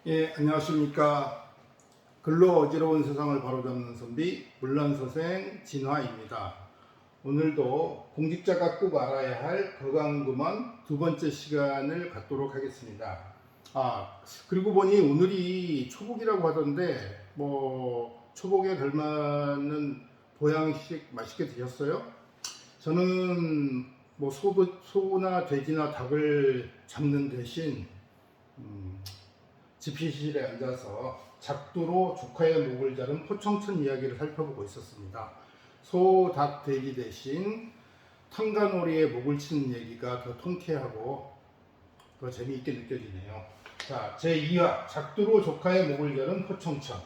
예, 안녕하십니까. 글로 어지러운 세상을 바로잡는 선비 물란서생 진화입니다. 오늘도 공직자가 꼭 알아야 할 건강구먼 두 번째 시간을 갖도록 하겠습니다. 그리고 보니 오늘이 초복이라고 하던데 초복에 걸맞는 보양식 맛있게 드셨어요? 저는 소나 돼지나 닭을 잡는 대신 집시실에 앉아서 작두로 조카의 목을 자른 포청천 이야기를 살펴보고 있었습니다. 소, 닭, 돼지 대신 탕가놀이에 목을 치는 얘기가 더 통쾌하고 더 재미있게 느껴지네요. 자, 제2화 작두로 조카의 목을 자른 포청천.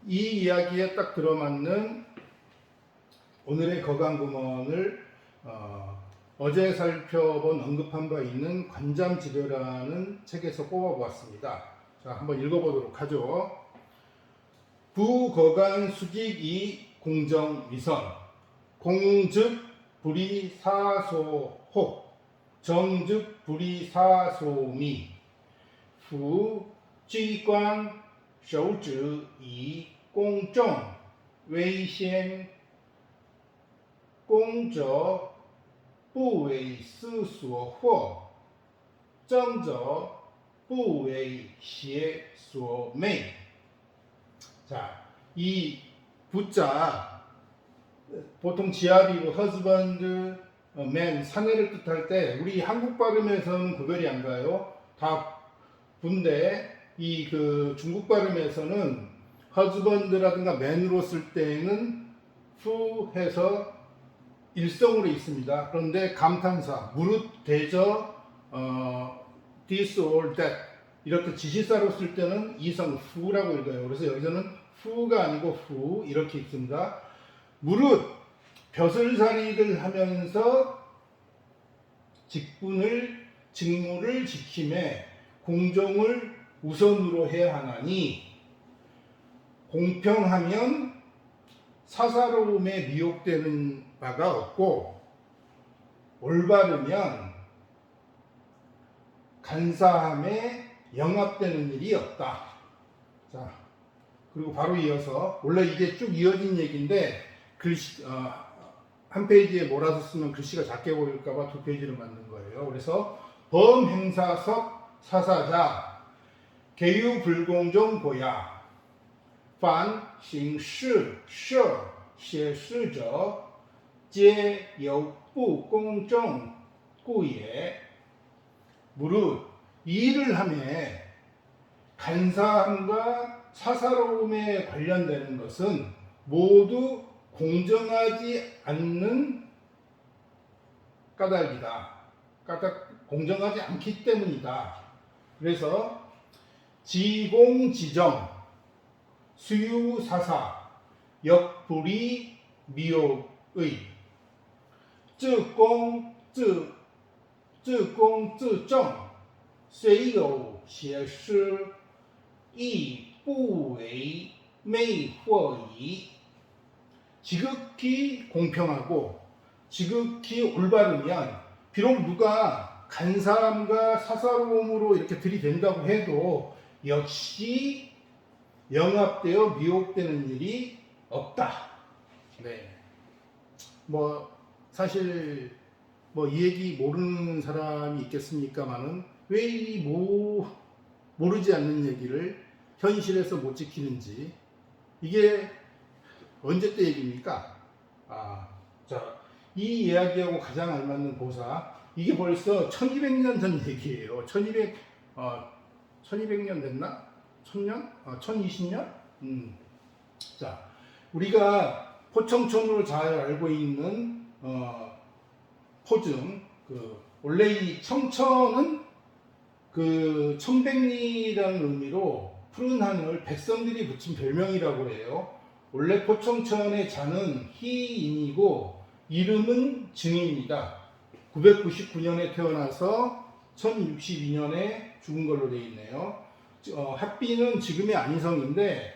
이 이야기에 딱 들어맞는 오늘의 거강구먼을 어제 살펴본 언급한 바 있는 관잠지배라는 책에서 뽑아보았습니다. 자, 한번 읽어보도록 하죠. 부거간 수직이 공정위선 공즉 불이사소혹 정즉 불이사소미 후机关 守职以公正为先公者不为私所惑，正者不为邪所昧。 자, 이 부자 보통 지아비로 husband, man, 사내를 뜻할 때 우리 한국 발음에서는 구별이 안 가요. 다 부인데 이 중국 발음에서는 husband라든가 man으로 쓸 때에는 후 해서 일성으로 있습니다. 그런데 감탄사, 무릇, 대저, this or that 이렇게 지시사로 쓸 때는 이성 후라고 읽어요. 그래서 여기서는 후가 아니고 후 이렇게 읽습니다. 무릇 벼슬살이를 하면서 직무를 지킴에 공정을 우선으로 해야 하나니 공평하면 사사로움에 미혹되는 바가 없고 올바르면 간사함에 영합되는 일이 없다. 자, 그리고 바로 이어서 원래 이게 쭉 이어진 얘기인데 글씨 한 페이지에 몰아서 쓰면 글씨가 작게 보일까봐 두 페이지를 만든 거예요. 그래서 범행사석 사사자 개유불공정 고야凡行事设写事者皆有不公正故也。 무릇 이 일을 하매 간사함과 사사로움에 관련되는 것은 모두 공정하지 않는 까닭이다. 공정하지 않기 때문이다. 그래서 지공지정 수유사사 역불이 미혹의 自公自正虽有邪师亦不为昧惑矣. 지극히 공평하고 지극히 올바르면 비록 누가 간사함과 사사로움으로 이렇게 들이댄다고 해도 역시 영합되어 미혹되는 일이 없다. 네. 사실 이 얘기 모르는 사람이 있겠습니까만은 왜 이 모르지 않는 얘기를 현실에서 못 지키는지 이게 언제 때 얘기입니까? 자, 이 이야기하고 가장 알맞는 고사 이게 벌써 1200년 전 얘기예요. 1200년 됐나? 1000년? 1020년? 자, 우리가 포청천으로 잘 알고 있는 포증 원래 이 청천은 청백리라는 의미로 푸른 하늘 백성들이 붙인 별명이라고 해요. 원래 포청천의 자는 희인이고 이름은 증입니다. 999년에 태어나서 1062년에 죽은 걸로 되어 있네요. 합비는 지금의 안희성인데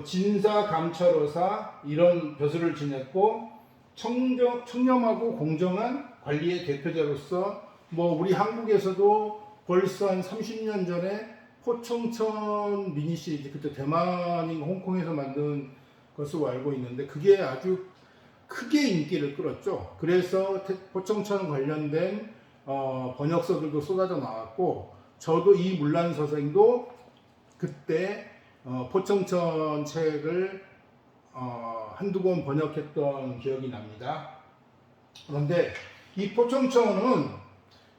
진사, 감찰어사 이런 벼슬을 지냈고 청렴하고 공정한 관리의 대표자로서 우리 한국에서도 벌써 한 30년 전에 포청천 미니 시리즈, 그때 대만인가 홍콩에서 만든 것으로 알고 있는데 그게 아주 크게 인기를 끌었죠. 그래서 포청천 관련된 번역서들도 쏟아져 나왔고, 저도 이 문란서생도 그때 포청천 책을 한두 권 번역했던 기억이 납니다. 그런데 이 포청천은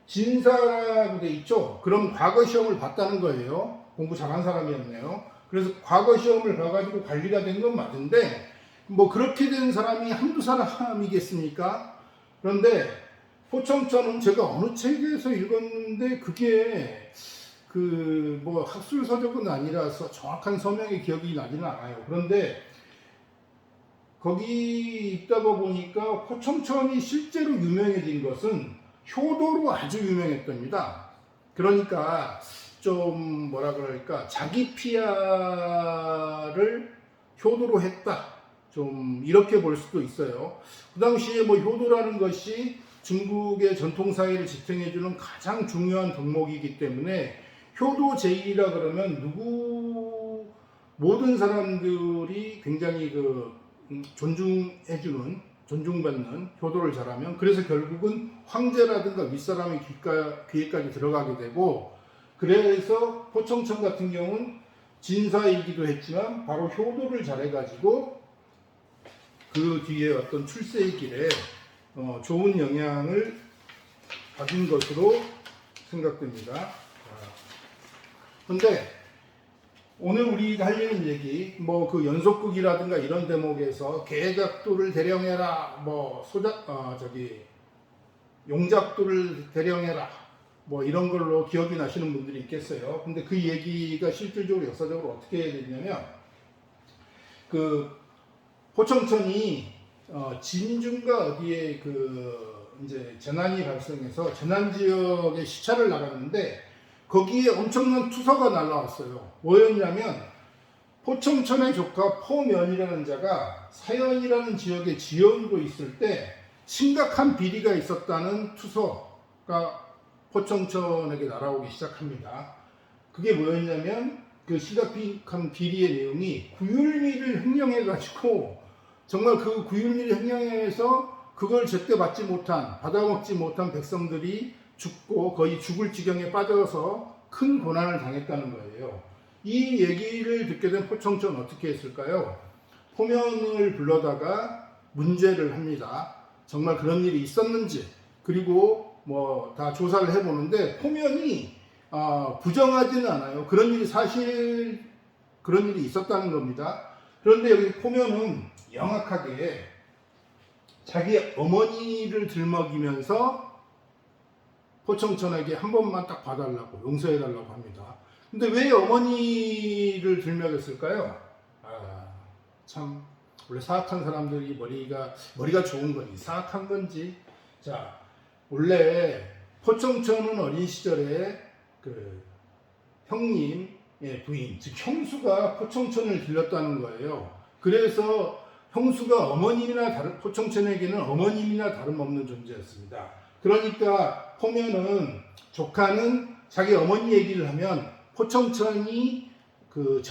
진사라고 돼 있죠. 그럼 과거 시험을 봤다는 거예요. 공부 잘한 사람이었네요. 그래서 과거 시험을 봐가지고 관리가 된 건 맞은데, 뭐 그렇게 된 사람이 한두 사람이겠습니까? 그런데 포청천은 제가 어느 책에서 읽었는데 그게 그 뭐 학술 서적은 아니라서 정확한 서명의 기억이 나지는 않아요. 그런데 거기 있다가 보니까 포청천이 실제로 유명해진 것은 효도로 아주 유명했답니다. 그러니까 좀 뭐라 그럴까, 자기 PR을 효도로 했다, 좀 이렇게 볼 수도 있어요. 그 당시에 뭐 효도라는 것이 중국의 전통사회를 지탱해주는 가장 중요한 덕목이기 때문에 효도 제의라 그러면 모든 사람들이 굉장히 존중받는 효도를 잘하면, 그래서 결국은 황제라든가 윗사람의 귀에까지 들어가게 되고, 그래서 포청천 같은 경우는 진사이기도 했지만 바로 효도를 잘해가지고 그 뒤에 어떤 출세의 길에 좋은 영향을 받은 것으로 생각됩니다. 그런데 오늘 우리가 하려는 얘기, 뭐 그 연속극이라든가 이런 대목에서 개작두를 대령해라, 뭐 용작두를 대령해라, 뭐 이런 걸로 기억이 나시는 분들이 있겠어요. 근데 그 얘기가 실질적으로 역사적으로 어떻게 해야 되냐면, 그 포청천이 진중가 어디에 이제 재난이 발생해서 재난 지역에 시찰을 나갔는데 거기에 엄청난 투서가 날라왔어요. 뭐였냐면, 포청천의 조카 포면이라는 자가 사연이라는 지역에 지연으로 있을 때 심각한 비리가 있었다는 투서가 포청천에게 날아오기 시작합니다. 그게 뭐였냐면, 그 심각한 비리의 내용이 구휼미를 횡령해가지고 정말 그 구휼미를 횡령해서 그걸 제때 받아먹지 못한 백성들이 죽고 거의 죽을 지경에 빠져서 큰 고난을 당했다는 거예요. 이 얘기를 듣게 된 포청천 어떻게 했을까요? 포면을 불러다가 문제를 합니다. 정말 그런 일이 있었는지, 그리고 뭐 다 조사를 해보는데 포면이 부정하지는 않아요. 그런 일이 있었다는 겁니다. 그런데 여기 포면은 영악하게 자기 어머니를 들먹이면서 포청천에게 한 번만 딱 봐달라고, 용서해달라고 합니다. 근데 왜 어머니를 들먹였을까요? 참, 원래 사악한 사람들이 머리가 좋은 건지 사악한 건지. 자, 원래 포청천은 어린 시절에 그 형님의 부인, 즉 형수가 포청천을 길렀다는 거예요. 그래서 형수가 포청천에게는 어머님이나 다름없는 존재였습니다. 그러니까 조카는 자기 어머니 얘기를 하면 포청천이 그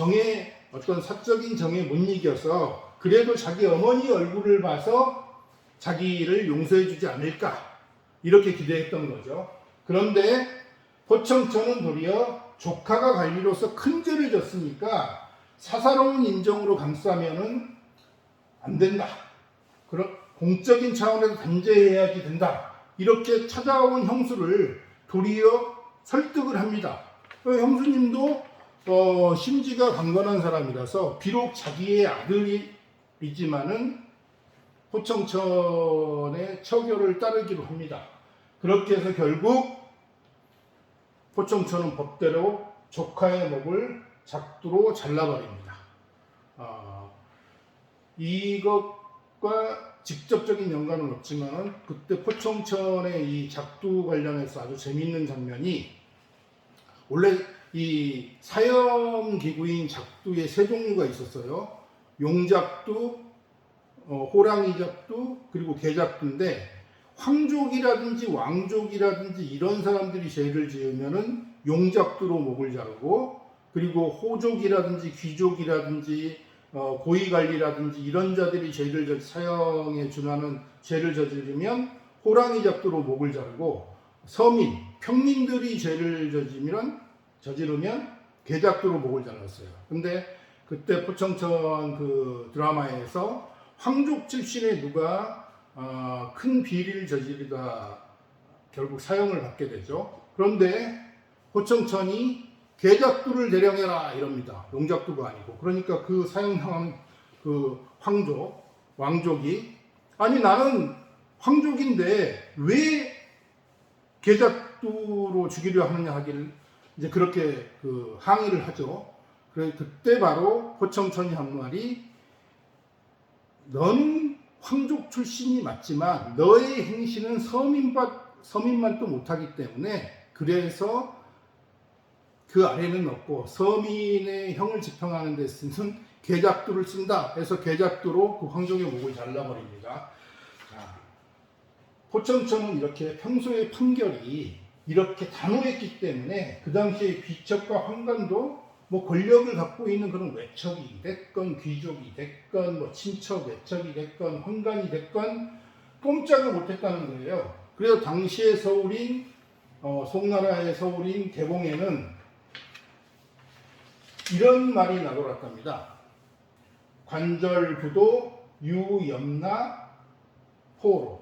어떤 사적인 정에 못 이겨서 그래도 자기 어머니 얼굴을 봐서 자기를 용서해주지 않을까, 이렇게 기대했던 거죠. 그런데 포청천은 도리어 조카가 관리로서 큰 죄를 졌으니까 사사로운 인정으로 감싸면은 안 된다, 그런 공적인 차원에서 단죄해야지 된다, 이렇게 찾아온 형수를 도리어 설득을 합니다. 형수님도 심지가 강건한 사람이라서 비록 자기의 아들이지만은 포청천의 처교를 따르기로 합니다. 그렇게 해서 결국 포청천은 법대로 조카의 목을 작두로 잘라버립니다. 이것과 직접적인 연관은 없지만 그때 포청천의 이 작두 관련해서 아주 재미있는 장면이, 원래 이 사형기구인 작두에 세 종류가 있었어요. 용작두, 호랑이작두, 그리고 개작두인데, 황족이라든지 왕족이라든지 이런 사람들이 죄를 지으면은 용작두로 목을 자르고, 그리고 호족이라든지 귀족이라든지 고위관리라든지 이런 자들이 사형에 준하는 죄를 저지르면 호랑이 잡도로 목을 자르고, 서민, 평민들이 죄를 저지르면 개잡도로 목을 잘랐어요. 근데 그때 포청천 그 드라마에서 황족 출신의 누가 큰 비리를 저지르다 결국 사형을 받게 되죠. 그런데 포청천이 개잡두를 대령해라 이럽니다. 용잡두가 아니고. 그러니까 그 사형당한 그 왕족이 아니 나는 황족인데 왜 개잡두로 죽이려 하느냐 하기를 이제 그렇게 그 항의를 하죠. 그래서 그때 바로 포청천이 한 말이, 너는 황족 출신이 맞지만 너의 행실은 서민만 또 못하기 때문에 그래서 그 아래는 없고 서민의 형을 집행하는 데 쓰는 개잡두를 쓴다 해서 개잡두로 그 황족의 목을 잘라버립니다. 자, 포청천은 이렇게 평소의 판결이 이렇게 단호했기 때문에 그 당시에 귀척과 황관도 뭐 권력을 갖고 있는 그런 외척이 됐건 귀족이 됐건 뭐 친척 외척이 됐건 황관이 됐건 꼼짝을 못했다는 거예요. 그래서 당시의 서울인 송나라의 서울인 개봉에는 이런 말이 나돌았답니다. 관절부도 유염나 포로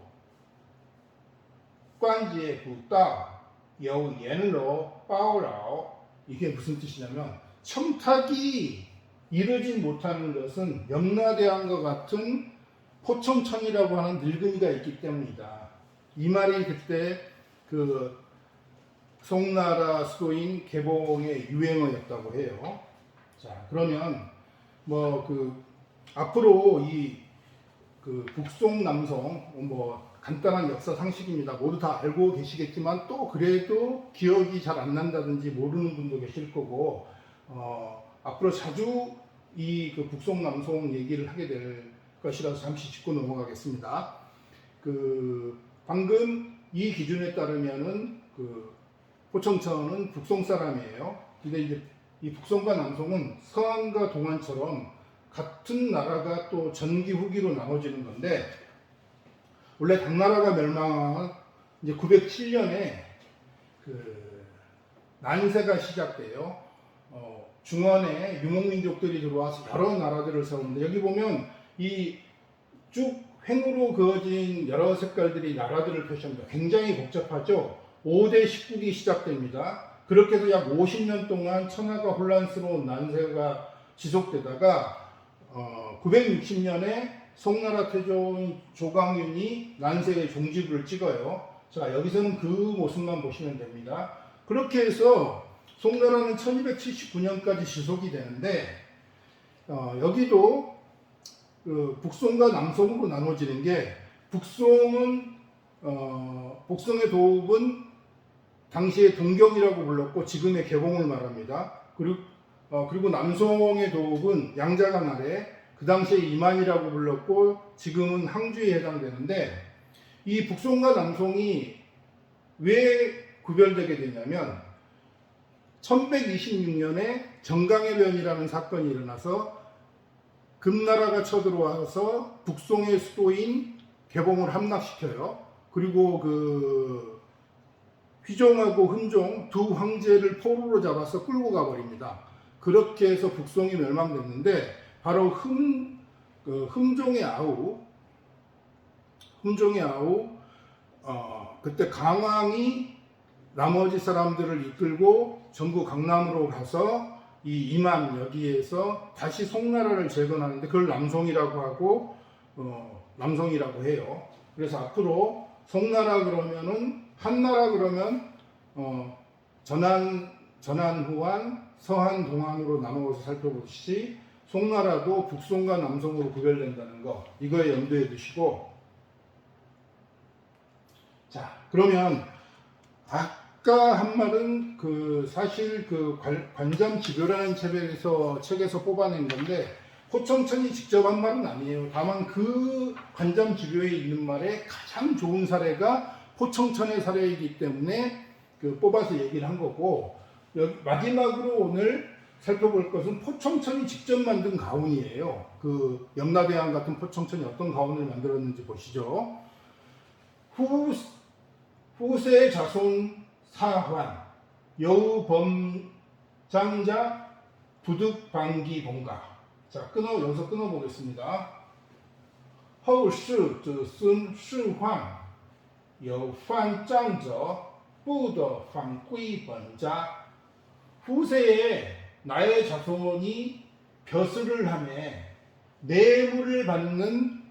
관지의 부따 여우 옌로 빠오라오. 이게 무슨 뜻이냐면 청탁이 이루지 못하는 것은 염라대왕과 같은 포청천이라고 하는 늙은이가 있기 때문이다. 이 말이 그때 그 송나라 수도인 개봉의 유행어였다고 해요. 자, 그러면 뭐 그 앞으로 이 그 북송 남송 뭐 간단한 역사 상식입니다. 모두 다 알고 계시겠지만 또 그래도 기억이 잘 안 난다든지 모르는 분도 계실 거고, 앞으로 자주 이 그 북송 남송 얘기를 하게 될 것이라서 잠시 짚고 넘어가겠습니다. 그 방금 이 기준에 따르면은 그 포청천은 북송 사람이에요. 근데 이제 이 북송과 남송은 서안과 동안처럼 같은 나라가 또 전기 후기로 나눠지는 건데, 원래 당나라가 멸망한 이제 907년에 그 난세가 시작돼요. 중원에 유목민족들이 들어와서 여러 나라들을 세우는데, 여기 보면 이 쭉 횡으로 그어진 여러 색깔들이 나라들을 표시합니다. 굉장히 복잡하죠. 5대 19기 시작됩니다. 그렇게 해서 약 50년 동안 천하가 혼란스러운 난세가 지속되다가 960년에 송나라 태조인 조광윤이 난세의 종지부를 찍어요. 자, 여기서는 그 모습만 보시면 됩니다. 그렇게 해서 송나라는 1279년까지 지속이 되는데, 여기도 그 북송과 남송으로 나눠지는 게, 북송의 도읍은 당시에 동경이라고 불렀고 지금의 개봉을 말합니다. 그리고 남송의 도읍은 양자강 아래 그 당시에 이만이라고 불렀고 지금은 항주에 해당되는데, 이 북송과 남송이 왜 구별되게 되냐면 1126년에 정강해변이라는 사건이 일어나서 금나라가 쳐들어와서 북송의 수도인 개봉을 함락시켜요. 그리고 그 휘종하고 흠종 두 황제를 포로로 잡아서 끌고 가버립니다. 그렇게 해서 북송이 멸망됐는데, 바로 흠종의 아우 그때 강왕이 나머지 사람들을 이끌고 전부 강남으로 가서 이 이만 여기에서 다시 송나라를 재건하는데 그걸 남송이라고 해요. 그래서 앞으로 송나라 그러면은 한나라 그러면 전한 후한 서한 동한으로 나누어서 살펴보시지, 송나라도 북송과 남송으로 구별된다는 거, 이거에 염두에 두시고, 자, 그러면 아까 한 말은 그 사실 그 관잠지교라는 책에서 뽑아낸 건데, 포청천이 직접 한 말은 아니에요. 다만 그 관잠지교에 있는 말에 가장 좋은 사례가 포청천의 사례이기 때문에 그 뽑아서 얘기를 한 거고, 마지막으로 오늘 살펴볼 것은 포청천이 직접 만든 가운이에요. 그 염라대왕 같은 포청천이 어떤 가운을 만들었는지 보시죠. 후세 자손 사환 여우 범장자 부득 방기 본가. 자, 여기서 끊어 보겠습니다. 后世子孙世患有犯障者不得返归本家. 후세에 나의 자손이 벼슬을 하며 뇌물을 받는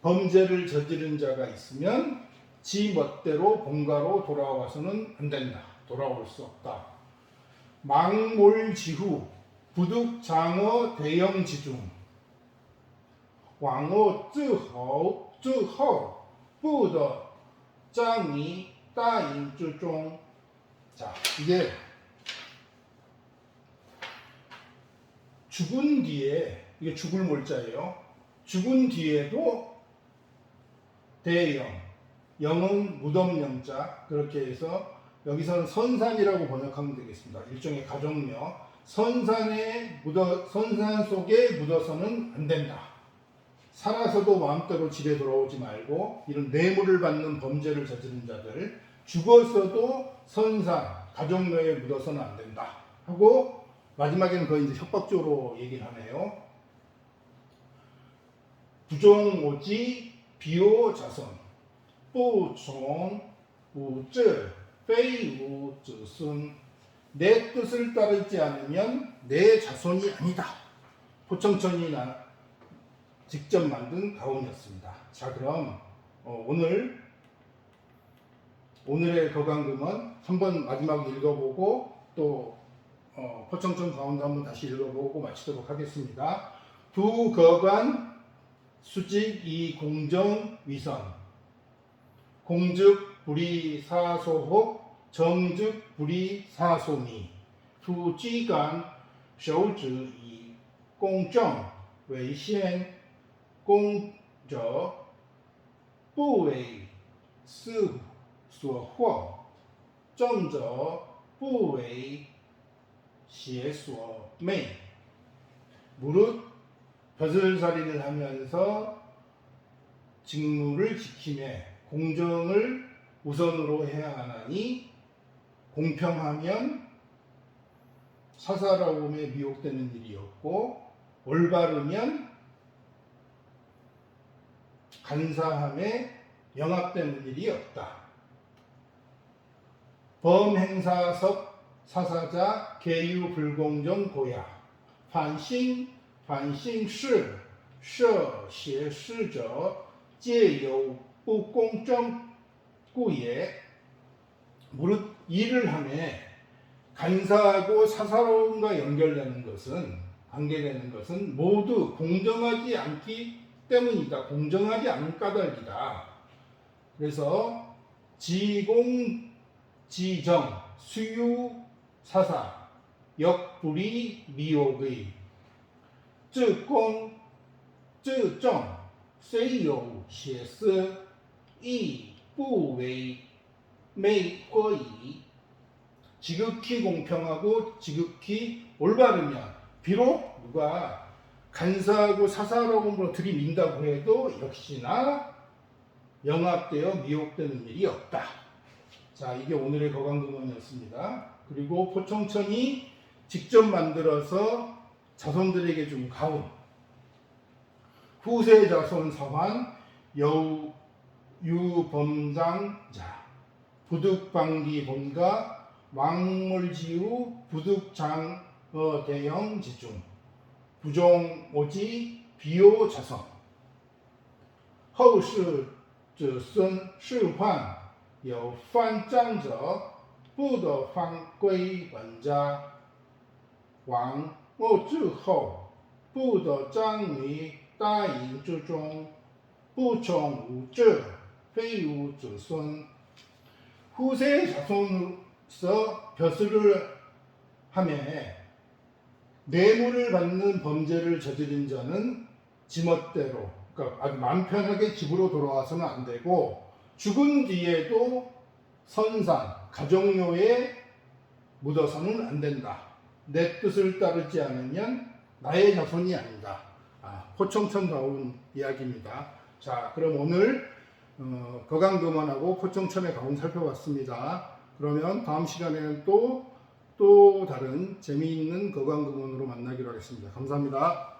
범죄를 저지른 자가 있으면 지 멋대로 본가로 돌아와서는 안 된다. 돌아올 수 없다. 망몰지후 부득 장어 대영 지중 왕어 之后不得葬于大营之中. 자, 이게 죽은 뒤에, 이게 죽을 몰자예요. 죽은 뒤에도 대영, 영은 무덤 영자, 그렇게 해서 여기서는 선산이라고 번역하면 되겠습니다. 일종의 가정명. 선산 속에 묻어서는 안 된다. 살아서도 마음대로 집에 돌아오지 말고 이런 뇌물을 받는 범죄를 저지른 자들, 죽어서도 선산, 가정묘에 묻어서는 안 된다 하고 마지막에는 거의 이제 협박적으로 얘기를 하네요. 부종오지 비오 자손 부종 우즈 페이우子孙. 내 뜻을 따르지 않으면 내 자손이 아니다. 포청천이 직접 만든 가운이었습니다. 자, 그럼 오늘의 거강금은 한번 마지막 읽어보고 또 포청천 가운도 한번 다시 읽어보고 마치도록 하겠습니다. 두 거관 수직 이 공정 위선 공즉 불이 사소혹 정즉 불이 사소미 두 지간 手指以公正为先公者不为私所惑正者不为邪所昧. 무릇 벼슬살이를 하면서 직무를 지키며 공정을 우선으로 해야 하나니 공평하면 사사로움에 미혹되는 일이 없고 올바르면 간사함에 영합되는 일이 없다. 범행사섭 사사자 계유 불공정 고야 반싱 시涉邪事者皆有不公正故也. 무릇 일을 하며 간사하고 사사로움과 연결되는 것은 관계되는 것은 모두 공정하지 않기 때문이다. 공정하지 않은 까닭이다. 그래서 지공 지정 수유 사사 역불이 미혹의 自公自正虽有邪思亦不为昧过矣. 지극히 공평하고 지극히 올바르면 비록 누가 간사하고 사사로움으로 들이민다고 해도 역시나 영합되어 미혹되는 일이 없다. 자, 이게 오늘의 거강금원이었습니다. 그리고 포청천이 직접 만들어서 자손들에게 준 가운. 후세 자손 사환 여우 유범장자 부득방기 본가 왕물지우 부득장 대영 지중 부종 오지 비오 자손 后世子孙世患有犯障者不得返归本家王末之后不得葬于大营之中不从无志非无子孙. 후세 자손으로서 벼슬을 하며 뇌물을 받는 범죄를 저지른 자는 지멋대로, 그러니까 아주 마음 편하게 집으로 돌아와서는 안 되고 죽은 뒤에도 선산, 가정묘에 묻어서는 안 된다. 내 뜻을 따르지 않으면 나의 자손이 아니다. 포청천가운 이야기입니다. 자, 그럼 오늘 거강금원하고 포청천의 가운 살펴봤습니다. 그러면 다음 시간에는 또 다른 재미있는 거강금원으로 만나기로 하겠습니다. 감사합니다.